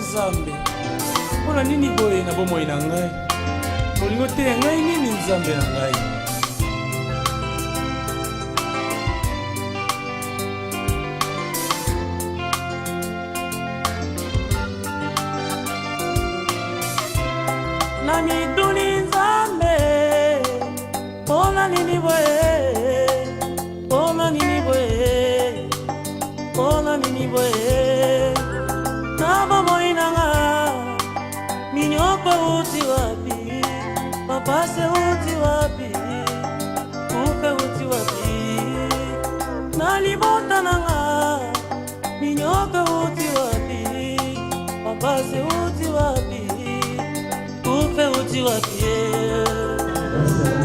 Nzambe, mpona nini boye na bomoi na ngai? Olingo te ngai nini Nzambe na ngai? Na miduni Nzambe, mpona nini boye? Mpona nini boye? Mpona nini boye? Na bomoi na ngai, minyoko uti wapi? Mapase uti wapi? Kupe uti wapi? Na libota na ngai, minyoko uti wapi? Mapase uti wapi? Kupe uti wapi?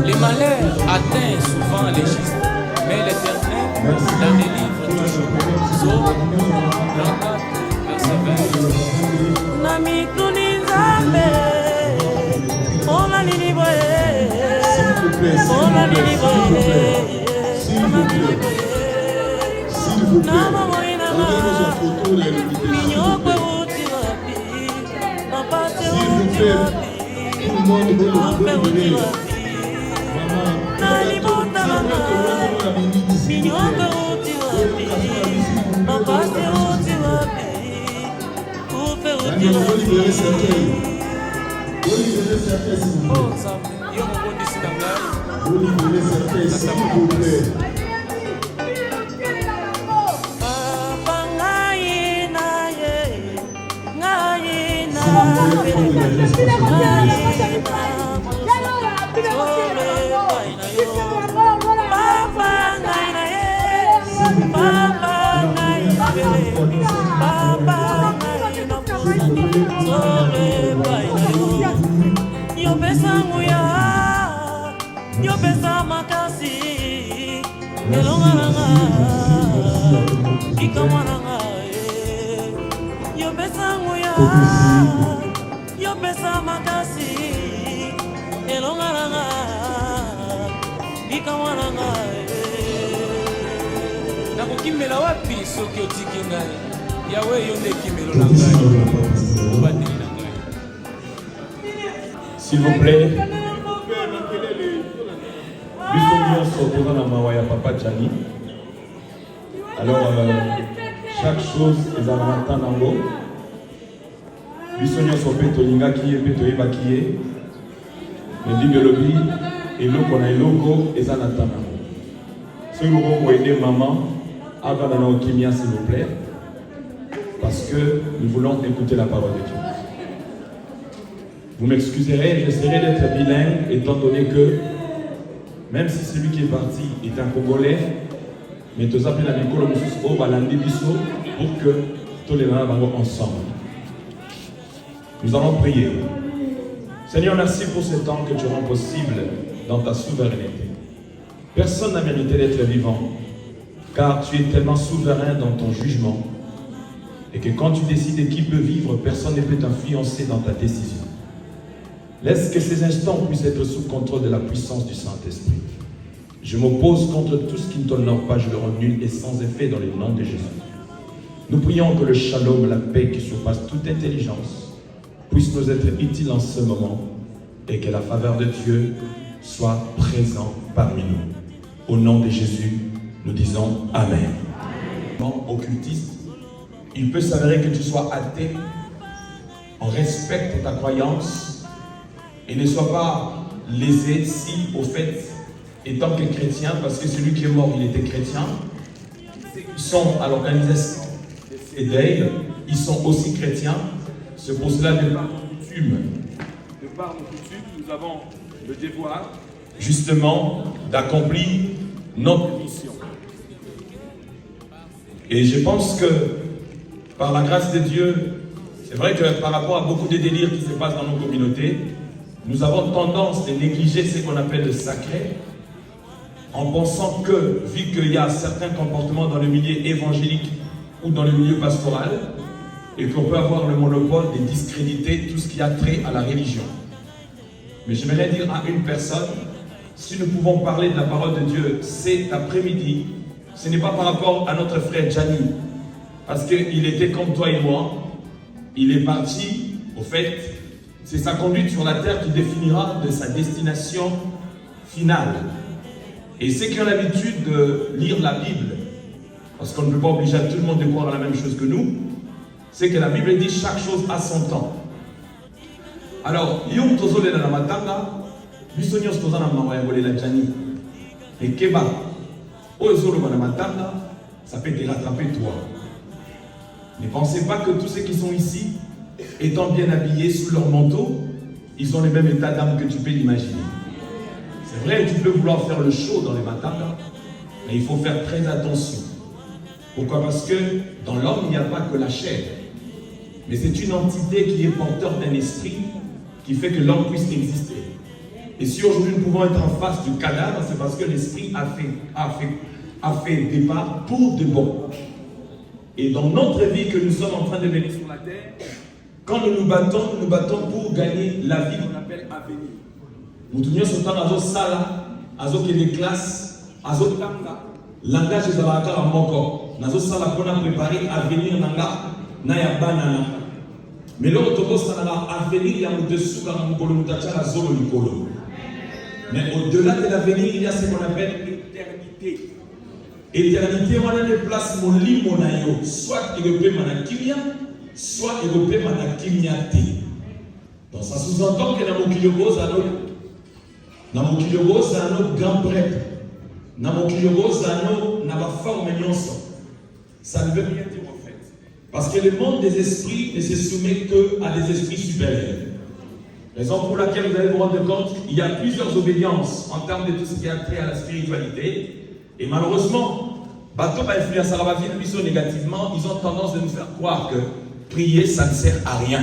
Les malheurs atteignent souvent les justes, mais l'Éternel la délivre toujours. Psaume 34, verset 20. Na mituni Nzambe, mpona nini boye? Mpona nini boye? Mpona nini boye? Na bomoi na ngai, minyoko uti wapi? Mapase uti wapi? Kupe uti wapi? Na libota na ngai, minyoko uti wapi? Mapase uti wapi? Kupe uti wapi? Oh Nzambe, yo mobondisi na ngai. Papa ngai na ye, ngai na yo pesa nguya, yo pesa makasi, elonga nanga, ikamwa nanga, yo pesa nguya, yo pesa makasi, elonga nanga, ikamwa nanga. Nakokimela wapi soki otiki ngai? Yawe yo nde kimelo na ngai. Obateli na ngai. S'il vous plaît, biso nyonso toza na mawa ya Papa Gianni. Alors, chaque chose ezala na temps nango. Biso nyonso mpe tolingaki ye mpe toyebaki ye. Nandimbi elobi eloko na eloko eza na temps nango. Soki bokongo aider maman avanda na okimia, s'il vous plaît, parce que nous voulons écouter la parole de Dieu. Vous m'excuserez, j'essaierai d'être bilingue, étant donné que, même si celui qui est parti est un Congolais, mais tous appelés à l'école au Balandi Bisso pour que tous les gens vont ensemble. Nous allons prier. Seigneur, merci pour ce temps que tu rends possible dans ta souveraineté. Personne n'a mérité d'être vivant, car tu es tellement souverain dans ton jugement, et que quand tu décides qui peut vivre, personne ne peut t'influencer dans ta décision. Laisse que ces instants puissent être sous contrôle de la puissance du Saint-Esprit. Je m'oppose contre tout ce qui ne t'honore pas, je le rends nul et sans effet dans le nom de Jésus. Nous prions que le shalom, la paix qui surpasse toute intelligence, puisse nous être utile en ce moment et que la faveur de Dieu soit présente parmi nous. Au nom de Jésus, nous disons Amen. Occultiste, il peut s'avérer que tu sois athée, on respecte ta croyance, et ne sois pas lésé si, au fait, étant que chrétien, parce que celui qui est mort, il était chrétien, ils sont à l'organisation des deuils, ils sont aussi chrétiens. C'est pour cela, de par nos coutumes, nous avons le devoir, justement, d'accomplir notre mission. Et je pense que, par la grâce de Dieu, c'est vrai que par rapport à beaucoup de délires qui se passent dans nos communautés, nous avons tendance à négliger ce qu'on appelle le sacré, en pensant que, vu qu'il y a certains comportements dans le milieu évangélique ou dans le milieu pastoral, et qu'on peut avoir le monopole de discréditer tout ce qui a trait à la religion. Mais j'aimerais dire à une personne, si nous pouvons parler de la parole de Dieu cet après-midi, ce n'est pas par rapport à notre frère Gianni, parce qu'il était comme toi et moi, il est parti, au fait, c'est sa conduite sur la terre qui définira de sa destination finale. Et ceux qui ont l'habitude de lire la Bible, parce qu'on ne peut pas obliger tout le monde de croire la même chose que nous, c'est que la Bible dit chaque chose a son temps. Alors, yom tozole na matanga, bisonyos tozana mawayangole la jani. Et keba, ozolo na matanga, ça peut te rattraper toi. Ne pensez pas que tous ceux qui sont ici, étant bien habillés sous leur manteau, ils ont le même état d'âme que tu peux l'imaginer. C'est vrai, tu peux vouloir faire le show dans les matangas, mais il faut faire très attention. Pourquoi? Parce que dans l'homme, il n'y a pas que la chair. Mais c'est une entité qui est porteur d'un esprit qui fait que l'homme puisse exister. Et si aujourd'hui nous pouvons être en face du cadavre, c'est parce que l'esprit a fait départ pour de bon. Et dans notre vie que nous sommes en train de mener sur la terre, quand nous nous battons pour gagner la vie qu'on appelle avenir. Nous tournons sur le temps azo sala, azo kele classe, azo tanga, langage de la en mon corps. Nazo sala pour préparer avenir nanga na ya banana. Mais l'autre chose ça na avenir ya mutesu ka mukolo mutacha la zolo likolo. Mais au-delà de l'avenir, il y a ce qu'on appelle l'éternité. Éternité, on a des places mon lit mon ayo, soit il peut manakimia, soit il peut manakimiate. Donc ça sous-entend que dans mon kilogos à notre grand prêtre, dans mon kilogos à notre forme nyonso. Ça ne veut rien dire en fait. Parce que le monde des esprits ne se soumet qu'à des esprits supérieurs. Raison pour laquelle vous allez vous rendre compte, il y a plusieurs obédiences en termes de tout ce qui a trait à la spiritualité. Et malheureusement, bateau va influencer la vie négativement, ils ont tendance de nous faire croire que prier, ça ne sert à rien.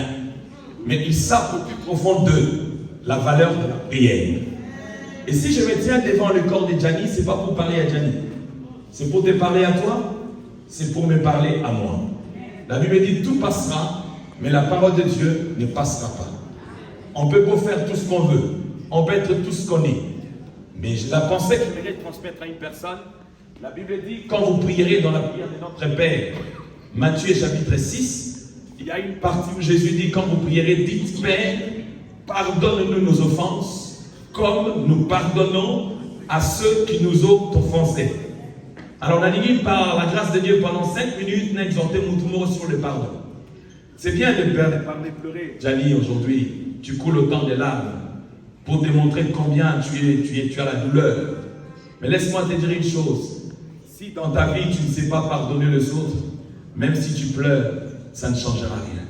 Mais ils savent au plus profond d'eux la valeur de la prière. Et si je me tiens devant le corps de Gianni, ce n'est pas pour parler à Gianni. C'est pour te parler à toi, c'est pour me parler à moi. La Bible dit tout passera, mais la parole de Dieu ne passera pas. On peut pas faire tout ce qu'on veut, on peut être tout ce qu'on est. Mais la pensée que je vais transmettre à une personne, la Bible dit, quand vous prierez dans la prière de notre Père, Matthieu chapitre 6, il y a une partie où Jésus dit, quand vous prierez, dites Père, pardonne-nous nos offenses, comme nous pardonnons à ceux qui nous ont offensés. Alors on a dit par la grâce de Dieu pendant 5 minutes, on a exhorté Moutoumoro sur le pardon. C'est bien de pleurer. Gianni, aujourd'hui, tu coules autant de larmes pour démontrer combien tu as la douleur. Mais laisse-moi te dire une chose. Si dans ta vie, tu ne sais pas pardonner les autres, même si tu pleures, ça ne changera rien.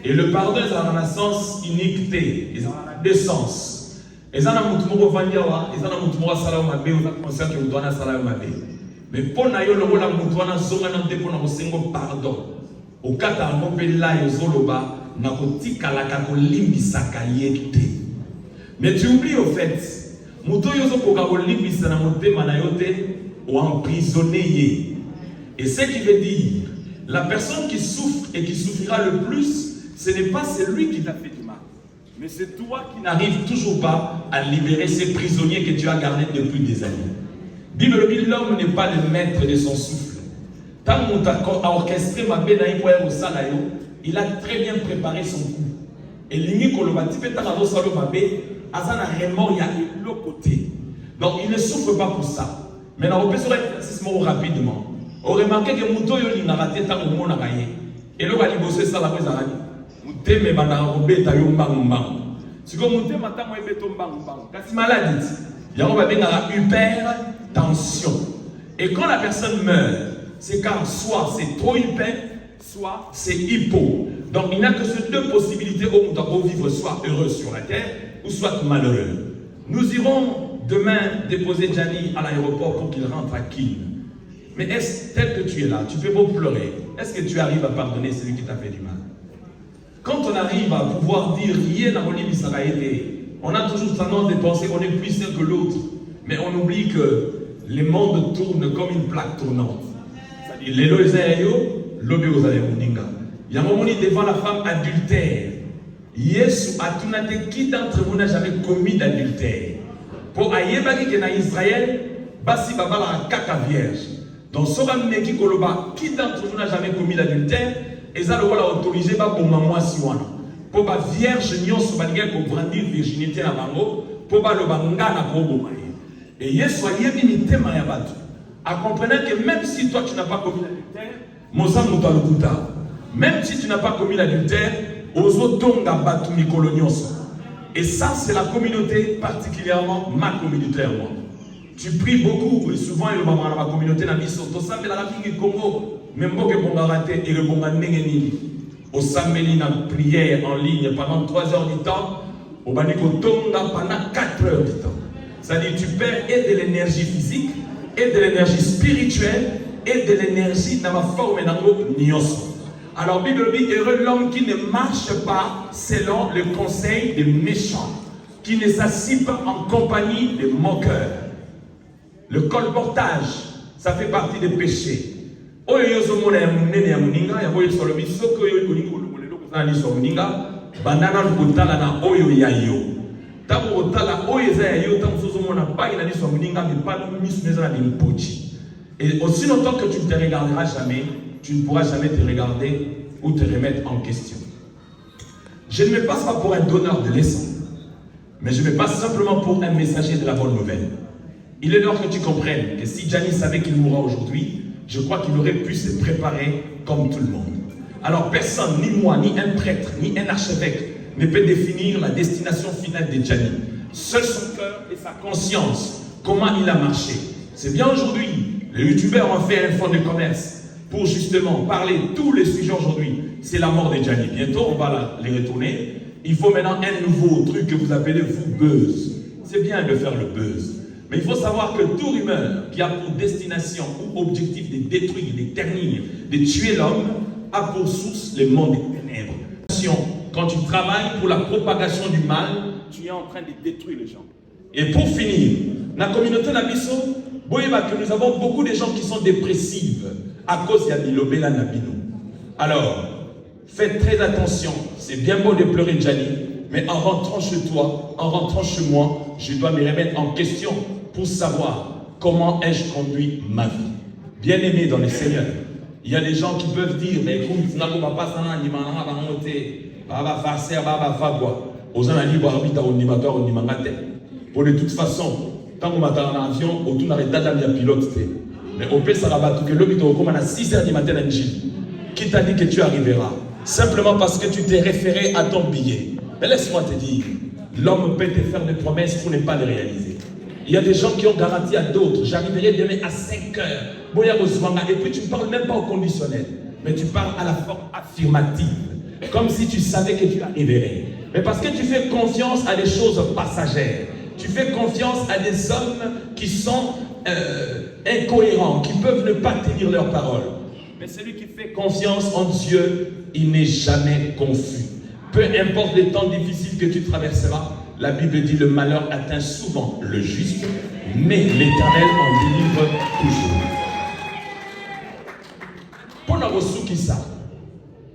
Et le pardon, ça a un sens iniquité. Il a deux sens. Il a un moutoumoro vandiawa, il a un moutoumoro salama be, il a un conscient que vous donnez salama be. Mais pour nayo le rôle la moutoumoro zonganante pour nous sengo pardon. Au cas où on peut là yozoloba, na kotika la kakolimbisaka yete. Mais tu oublies au fait, muto yozo kokolimbisa na motema na yote ou emprisonné ye. Et ce qui veut dire, la personne qui souffre et qui souffrira le plus, ce n'est pas celui qui t'a fait du mal, mais c'est toi qui n'arrives toujours pas à libérer ces prisonniers que tu as gardés depuis des années. Bible dit, l'homme n'est pas le maître de son souffle. Tant qu'on a orchestré ma bête au salayo, il a très bien préparé son coup. Et l'ingé kolobati peut t'arranger salo ma bête, azana réellement il y a l'autre côté. Donc il ne souffre pas pour ça. Maintenant on peut se réfléchir rapidement. On remarque que Mouto yo n'a raté tant au monde à gagner. Et le va bosser ça la prise à la vie. Mouté me bana robé ta yo mbang mbang. Si comme Mouté matin moi béton mbang mbang. Kasi maladie. Il y a on va bien dans la hypertension. Et quand la personne meurt, c'est car soit c'est trop hyper, soit c'est hypo. Donc il n'y a que ces deux possibilités où on doit vivre soit heureux sur la terre ou soit malheureux. Nous irons demain déposer Gianni à l'aéroport pour qu'il rentre à Kin. Mais est-ce tel que tu es là, tu peux pas pleurer. Est-ce que tu arrives à pardonner celui qui t'a fait du mal? Quand on arrive à pouvoir dire rien n'a été, on a toujours tendance de penser qu'on est plus sain que l'autre. Mais on oublie que le monde tourne comme une plaque tournante. C'est-à-dire, l'élo esayo, l'obé osayo moninga. Il y a un moment devant la femme adultère. Yesu a tout naté qui d'entre vous n'a jamais commis d'adultère. Pour ayebaki que na Israël, basi babala kaka vierge. Donc, Soram Meki Koloba, qui d'entre vous n'a jamais commis d'adultère, Et ça, le rôle autorisé pour maman siwana. Pour la vierge nyonso balinga ko brandir virginité na bango, pour le banga na ko bomaye. Et Yesu ayemi mitema ya batu. À comprendre que même si toi tu n'as pas commis l'adultère, mozango ta lokuta. Même si tu n'as pas commis l'adultère, ozo tonga batu mikolo nyonso. Et ça, c'est la communauté, particulièrement ma communauté à moi. Tu pries beaucoup, et souvent, il y a ma communauté, au Sambé, la République du Congo, même si on a raté, et le bon au Sambé, la prière en ligne pendant 3 heures du temps, au Baniko Tonga pendant 4 heures du temps. C'est-à-dire, tu perds et de l'énergie physique, et de l'énergie spirituelle, et de l'énergie dans ma forme et dans le nyos. Alors, Bible dit, heureux l'homme qui ne marche pas selon le conseil des méchants, qui ne s'assied pas en compagnie des moqueurs. Le colportage, ça fait partie des péchés. Et aussi longtemps que tu ne te regarderas jamais, tu ne pourras jamais te regarder ou te remettre en question. Je ne me passe pas pour un donneur de leçons, mais je me passe simplement pour un messager de la bonne nouvelle. Il est l'heure que tu comprennes que si Gianni savait qu'il mourra aujourd'hui, je crois qu'il aurait pu se préparer comme tout le monde. Alors personne, ni moi, ni un prêtre, ni un archevêque, ne peut définir la destination finale de Gianni. Seul son cœur et sa conscience, comment il a marché. C'est bien aujourd'hui, les youtubeurs ont fait un fonds de commerce pour justement parler de tous les sujets aujourd'hui. C'est la mort de Gianni. Bientôt, on va les retourner. Il faut maintenant un nouveau truc que vous appelez vous buzz. C'est bien de faire le buzz. Mais il faut savoir que toute rumeur qui a pour destination ou objectif de détruire, de ternir, de tuer l'homme, a pour source le monde des ténèbres. Quand tu travailles pour la propagation du mal, tu es en train de détruire les gens. Et pour finir, dans la communauté Nabiso, nous avons beaucoup de gens qui sont dépressifs à cause de Bilobela Nabino. Alors, faites très attention. C'est bien beau de pleurer Gianni, mais en rentrant chez toi, en rentrant chez moi, je dois me remettre en question pour savoir comment ai-je conduit ma vie. Bien aimé dans le Seigneur, il y a des gens qui peuvent dire, mais écoute, pour de toute façon, tant qu'on m'attend en avion, autour d'un pilote. Mais au pays, ça va que l'homme est à 6 h du matin en Chine. Qui t'a dit que tu arriveras? Simplement parce que tu t'es référé à ton billet. Mais laisse-moi te dire, l'homme peut te faire des promesses pour ne pas les réaliser. Il y a des gens qui ont garanti à d'autres, j'arriverai demain à 5 h. Et puis tu ne parles même pas au conditionnel, mais tu parles à la forme affirmative. Comme si tu savais que tu arriverais. Mais parce que tu fais confiance à des choses passagères. Tu fais confiance à des hommes qui sont incohérents, qui peuvent ne pas tenir leurs paroles. Mais celui qui fait confiance en Dieu, il n'est jamais confus. Peu importe les temps difficiles que tu traverseras, la Bible dit le malheur atteint souvent le juste, mais l'Éternel en délivre toujours. Pour la ressource qui ça,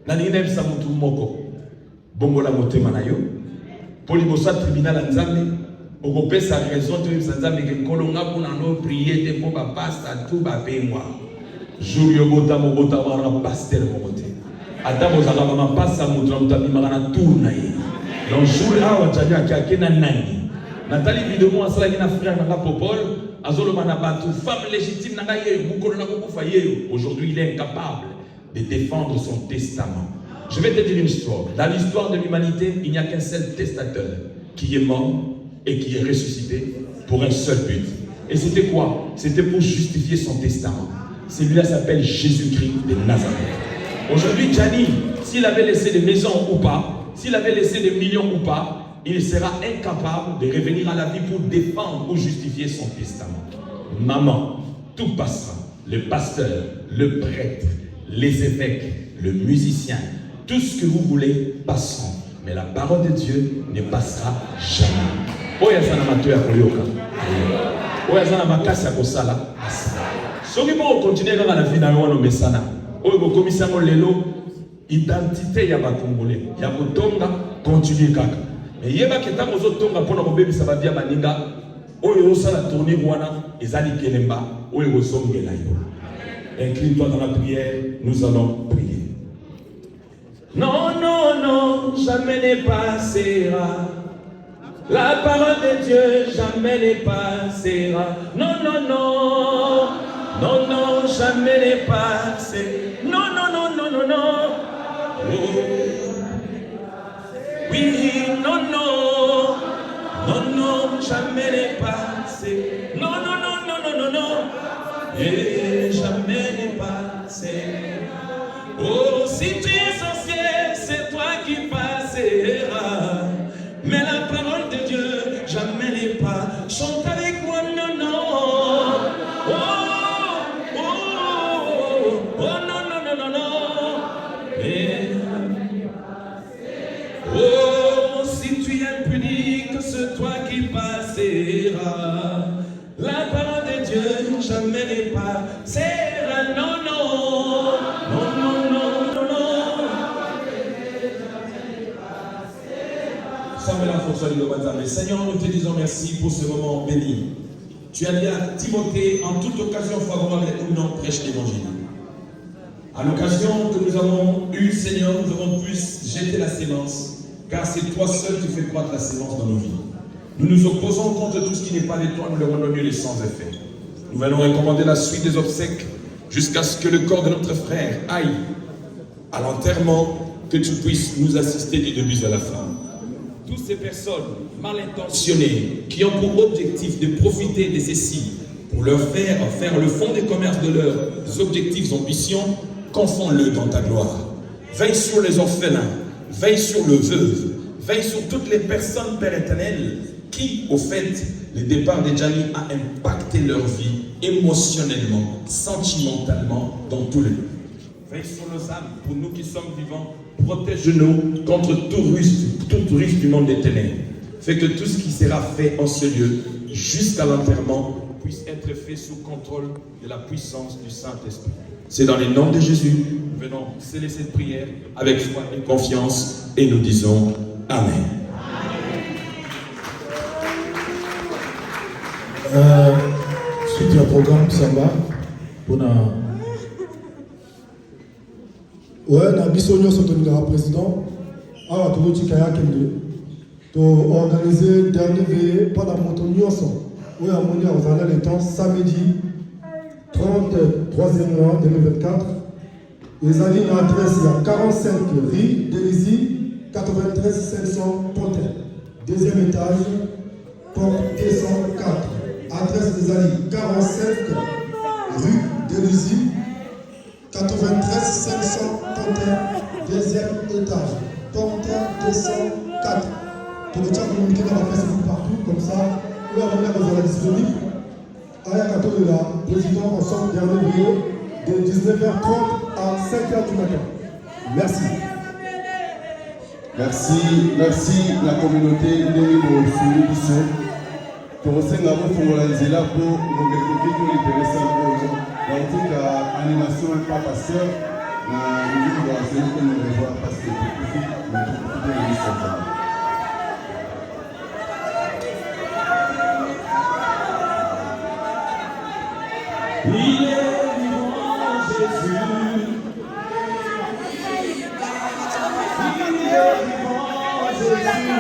Naninem Samutu Moko, Bongola Motema Nayo, pour les tribunal en Zambie, on peut sa raison de Sanzambi que Kolonga pour nous prier pour ma pasta tout va payer moi. Julio Bota Mobota Wara Pastel Mobote. Adam Ozara Mama Passa Moutra Mimana Tournaï. Donc, Jules Awa Tchania Kakena Nani. Nathalie Videmont a salé na frère Nanga Popol. Azolo Manabatu, femme légitime Nangaye, Moukolona Koufayé. Aujourd'hui, il est incapable de défendre son testament. Je vais te dire une histoire. Dans l'histoire de l'humanité, il n'y a qu'un seul testateur qui est mort et qui est ressuscité pour un seul but. Et c'était quoi? C'était pour justifier son testament. Celui-là s'appelle Jésus-Christ de Nazareth. Aujourd'hui, Gianni, s'il avait laissé des maisons ou pas, s'il avait laissé des millions ou pas, il sera incapable de revenir à la vie pour défendre ou justifier son testament. Maman, tout passera. Le pasteur, le prêtre, les évêques, le musicien, tout ce que vous voulez passeront. Mais la parole de Dieu ne passera jamais. Oyazana matoya koyoka. Oyazana makasa kosala. Soki mo continuer dans la vie na yo no mesana. Oyo ko komisa mo lelo identité ya ba Congolais. Ya kotonga continuer kaka. Mais yeba ketango zo tonga pona ko bebisa ba via baninga. Oyo osala tourner wana ezali kelemba. Oyo ko songela yo. Incline-toi dans la prière, nous allons prier. Non, non, non, jamais ne passera. La parole de Dieu jamais ne passera. Non, non, non. Non, non, jamais ne passera. Non, non, non, non, non, non. Oh. Oui, non, non. Non, non, jamais ne passera. Non, non, non, non, non, non, non. Et jamais ne passera. Oh, si tu es sorcier, c'est toi qui passeras. Mais la parole de Dieu, jamais n'est pas. Chante avec moi, non, non. Oh, oh, oh, oh, non, non, non, non, non. Et, oh, si tu es impudique, c'est toi qui passeras. La parole de Dieu, jamais n'est pas. C'est non, non. Non, non, non, non, non. La force de Seigneur, nous te disons merci pour ce moment béni. Tu as dit à Timothée, en toute occasion favorable ou non, prêche l'évangile. À l'occasion que nous avons eue, Seigneur, nous avons pu jeter la sémence, car c'est toi seul qui fais croître la sémence dans nos vies. Nous nous opposons contre tout ce qui n'est pas de toi, nous le rendons nul et sans effet. Nous venons recommander la suite des obsèques jusqu'à ce que le corps de notre frère aille à l'enterrement, que tu puisses nous assister du début à la fin. Toutes ces personnes mal intentionnées qui ont pour objectif de profiter de ceci pour leur faire le fond des commerces de leurs objectifs, ambitions, confonds-le dans ta gloire. Veille sur les orphelins, veille sur le veuve, veille sur toutes les personnes, Père éternel, qui, au fait, le départ de Gianni a impacté leur vie émotionnellement, sentimentalement, dans tous les lieux. Veille sur nos âmes, pour nous qui sommes vivants, protège-nous contre toute ruse du monde des ténèbres. Fais que tout ce qui sera fait en ce lieu, jusqu'à l'enterrement, puisse être fait sous contrôle de la puissance du Saint-Esprit. C'est dans le nom de Jésus, nous venons sceller cette prière avec foi et confiance, et nous disons Amen. Suite au programme Samba, on a ouais, na biso nyonso tolingaka président awa tokoti kaya kende to organiser dernier veillée mpona moto nyonso oyo amoni akozala le temps samedi 33e mois 2024 ezali na adresse ya 45 rue Délisy 93 500 Pontel, deuxième étage, porte 204. Adresse ezali 45 rue Délisy 93 500 Pontel, deuxième étage, porte 204. Tout le temps communiqué dans la presse partout, comme ça, où la manière vous allez disponible. Aya Kato de la président en sorte dernier veillée de 19h30 à 5h du matin. Merci. Merci la communauté de Suivi Bissot. Pour vous faire la nzela pour nous mettre intéressant dans toute animation et pas pasteur. Nous devons essayer de nous revoir parce que tout est réussi. Il est vivant Jésus. Il est vivant Jésus.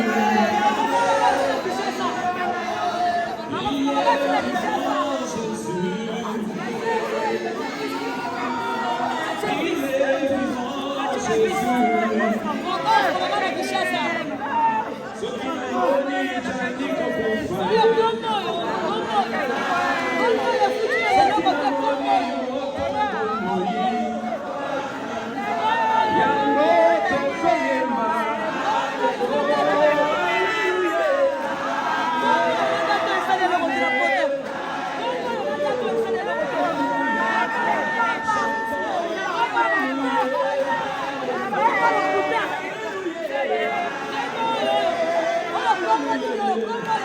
Go,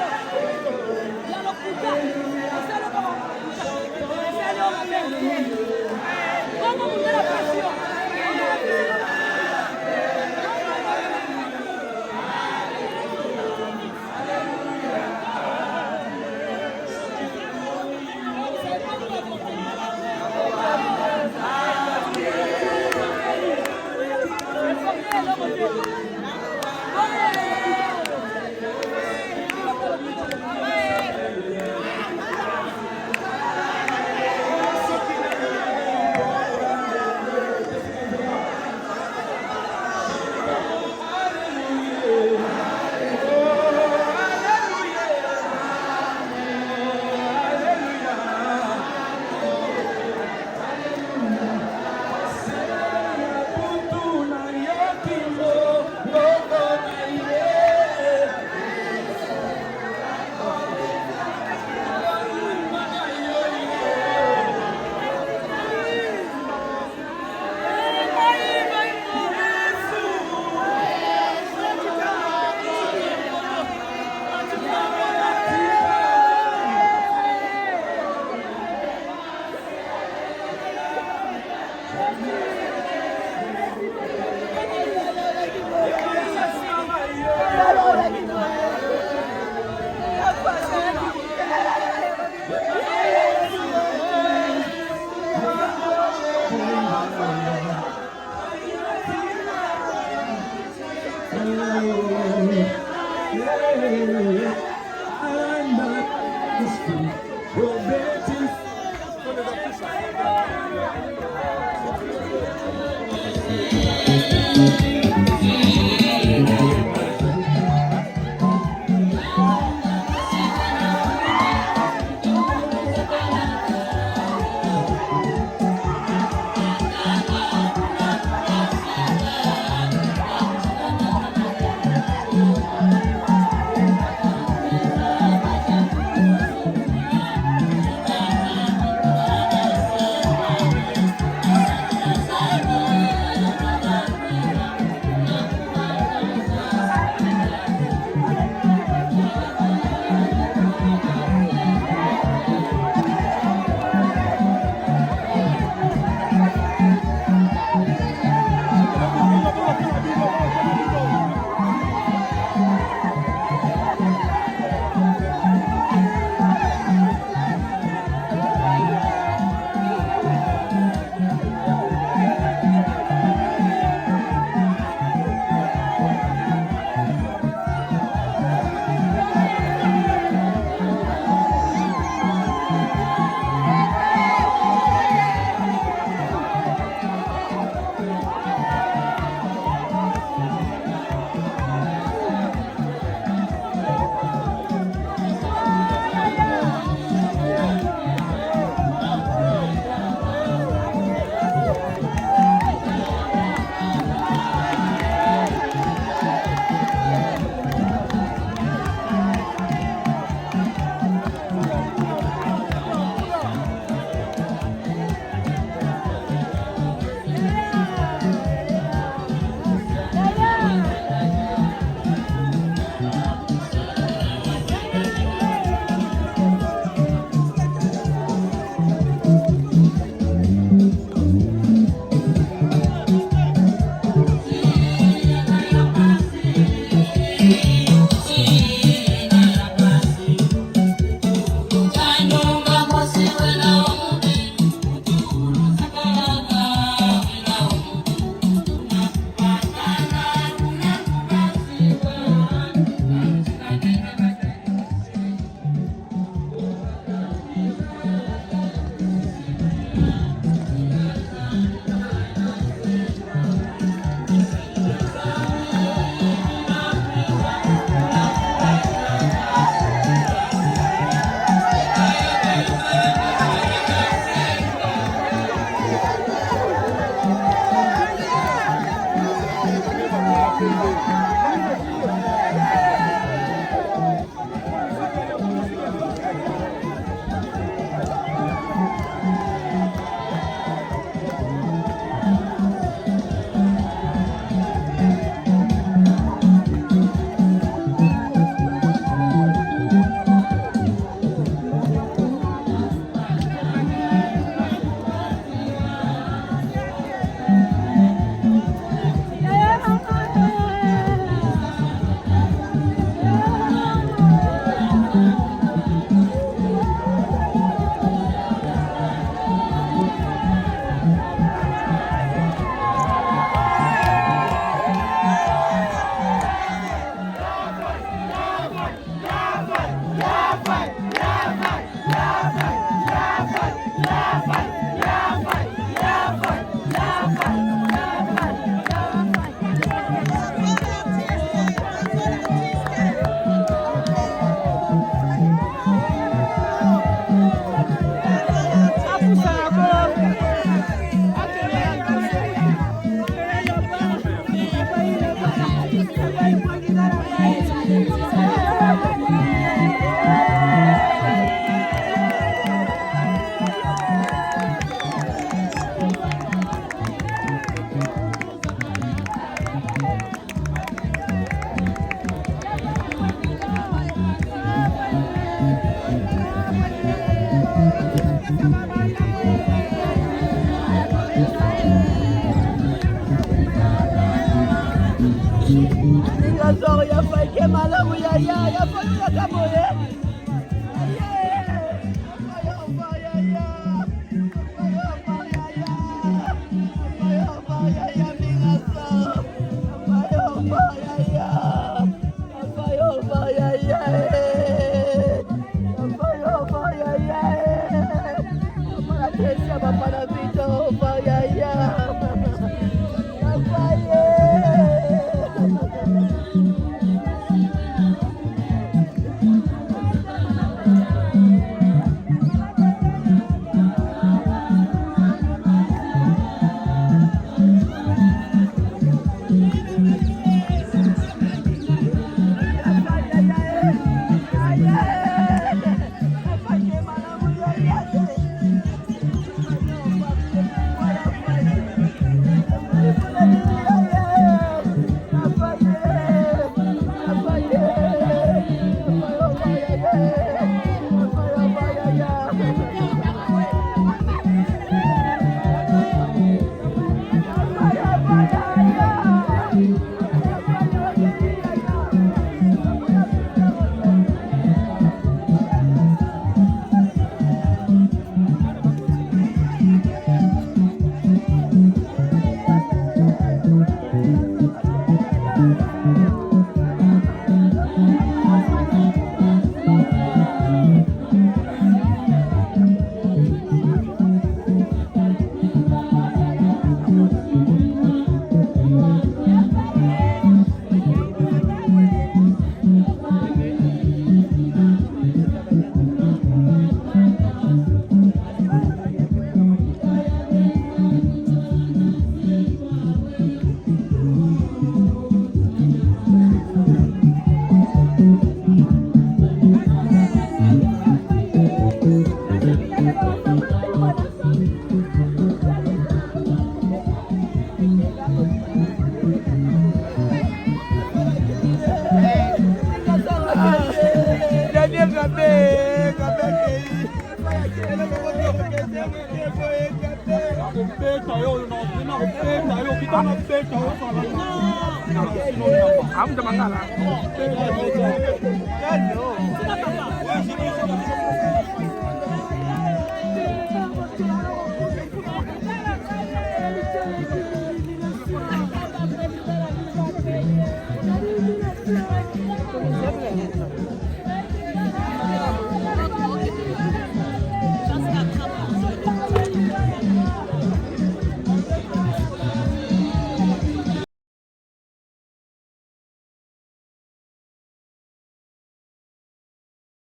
Hamda mangala.